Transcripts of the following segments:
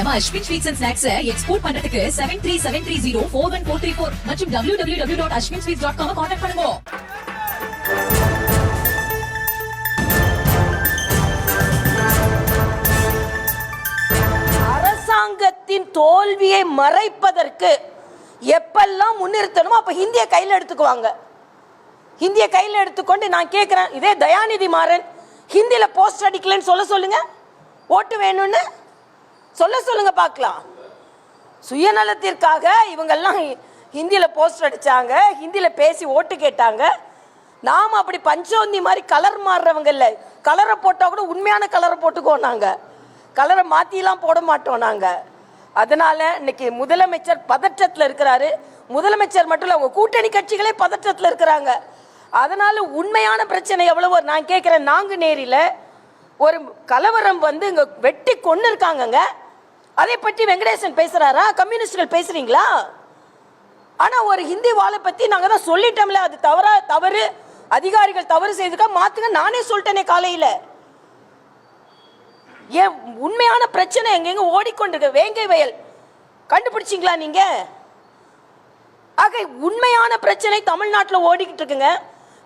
நம்ம Ashwin sweets and snacks export பண்றதுக்கு 7373041434 மற்றும் www.ashwinsweets.com கான்டாக்ட் பண்ணுங்க. அரசாங்கத்தின் தோல்வியை மறைப்பதற்கு எப்பெல்லாம் முன்னிறுத்தணுமோ அப்ப ஹிந்தியை கையில் எடுத்துக்குவாங்க. ஹிந்தியை கையில் எடுத்துக்கொண்டு நான் கேட்கிறேன், இதே தயாநிதி மாறன் ஹிந்தியில போஸ்ட் அடிக்கலன்னு சொல்லுங்க, ஓட்டு வேணும்னு சொல்லுங்க பார்க்கலாம். சுயநலத்திற்காக இவங்கெல்லாம் ஹிந்தியில போஸ்ட் அடிச்சாங்க, ஹிந்தியில பேசி ஓட்டு கேட்டாங்க. நாம அப்படி பஞ்சவந்தி மாதிரி கலர் மாறுறவங்க இல்லை. கலரை போட்டா கூட உண்மையான கலரை போட்டுக்குவோம், நாங்க கலரை மாத்திலாம் போட மாட்டோம் நாங்க. அதனால இன்னைக்கு முதலமைச்சர் பதற்றத்தில் இருக்கிறாரு. முதலமைச்சர் மட்டும் இல்ல, உங்க கூட்டணி கட்சிகளே பதற்றத்தில் இருக்கிறாங்க. அதனால உண்மையான பிரச்சனை எவ்வளவோ நான் கேட்கிறேன். நாங்குநேரியில ஒரு கலவரம் இங்க வெட்டி கொண்டு இருக்காங்க. அதை பற்றி வெங்கடேசன் பேசுறாரா? கம்யூனிஸ்டுகள் பேசுறீங்களா? ஆனா ஒரு ஹிந்தி வாழை பத்தி நாங்க தான் சொல்லிட்டோம்ல, அது தவறு, அதிகாரிகள் தவறு செய்துக்கா மாத்துங்க. நானே சொல்லிட்டேனே காலையில. ஏன் உண்மையான பிரச்சனை எங்க ஓடிக்கொண்டிருக்க வேங்கை வயல் கண்டுபிடிச்சிங்களா நீங்க? ஆக உண்மையான பிரச்சனை தமிழ்நாட்டில் ஓடிக்கிட்டு இருக்குங்க.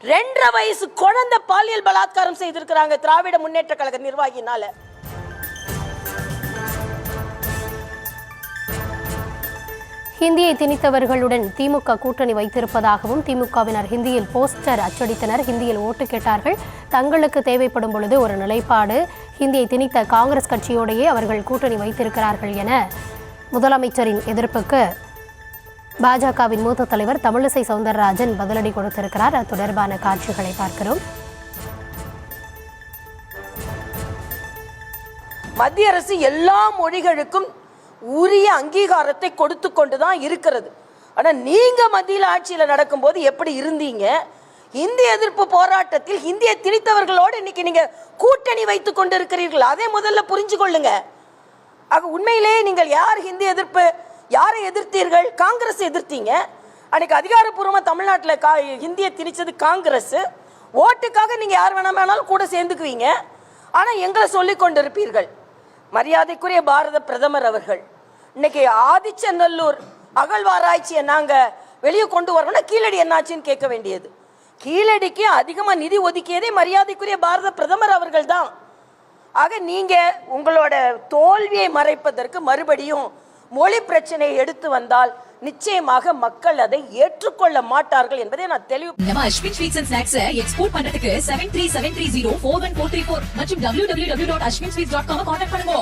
2.5 வயசு குழந்தை பாலியல் பலாத்காரம் செய்திருக்கிறாங்க திராவிட முன்னேற்ற கழக நிர்வாகினால. ஹிந்தியை திணித்தவர்களுடன் திமுக கூட்டணி வைத்திருப்பதாகவும், திமுகவினர் ஹிந்தியில் போஸ்டர் அச்சடித்தனர், ஹிந்தியில் ஓட்டு கேட்டார்கள், தங்களுக்கு தேவைப்படும் பொழுது ஒரு நிலைப்பாடு, ஹிந்தியை திணித்த காங்கிரஸ் கட்சியோடையே அவர்கள் கூட்டணி வைத்திருக்கிறார்கள் என முதலமைச்சரின் எதிர்ப்புக்கு பாஜகவின் மூத்த தலைவர் தமிழிசை சவுந்தரராஜன் பதிலடி கொடுத்திருக்கிறார். அது தொடர்பான காட்சிகளை பார்க்கிறோம். மத்திய அரசு எல்லா மொழிகளுக்கும் உரிய அங்கீகாரத்தை கொடுத்து கொண்டுதான் இருக்கிறது. ஆனா நீங்க மத்தியில் ஆட்சியில் நடக்கும்போது எப்படி இருந்தீங்க? இந்திய எதிர்ப்பு போராட்டத்தில் இந்திய திணித்தவர்களோடு இன்னைக்கு நீங்க கூட்டணி வைத்துக் கொண்டு இருக்கிறீர்கள். அதே முதல்ல புரிஞ்சு கொள்ளுங்க. ஆக உண்மையிலேயே நீங்கள் யார் ஹிந்தி எதிர்ப்பு, யாரை எதிர்த்தீர்கள்? காங்கிரஸ் எதிர்த்தீங்க. அன்னைக்கு அதிகாரப்பூர்வமாக தமிழ்நாட்டில் ஹிந்தியை திணிச்சது காங்கிரஸ். ஓட்டுக்காக நீங்க யார் வேணாலும் கூட சேர்ந்துக்குவீங்க. ஆனா எங்களை சொல்லிக் கொண்டிருப்பீர்கள். மரியாதைக்குரிய பாரத பிரதமர் அவர்கள் இன்னைக்கு ஆதிச்சநல்லூர் அகழ்வாராய்ச்சியை நாங்க வெளியே கொண்டு வரணும்னா கீழடி என்னாச்சுன்னு கேட்க வேண்டியது. கீழடிக்கு அதிகமா நிதி ஒதுக்கியதே மரியாதைக்குரிய பாரத பிரதமர் அவர்கள் தான். ஆக நீங்க உங்களோட தோல்வியை மறைப்பதற்கு மறுபடியும் மொழி பிரச்சனையை எடுத்து வந்தால் நிச்சயமாக மக்கள் அதை ஏற்றுக்கொள்ள மாட்டார்கள் என்பதை நான் தெளிவு. நம்ம Ashwin sweets and snacks export பண்றதுக்கு 7373041434 மற்றும் www.ashwinsweets.com கான்டாக்ட் பண்ணுங்க.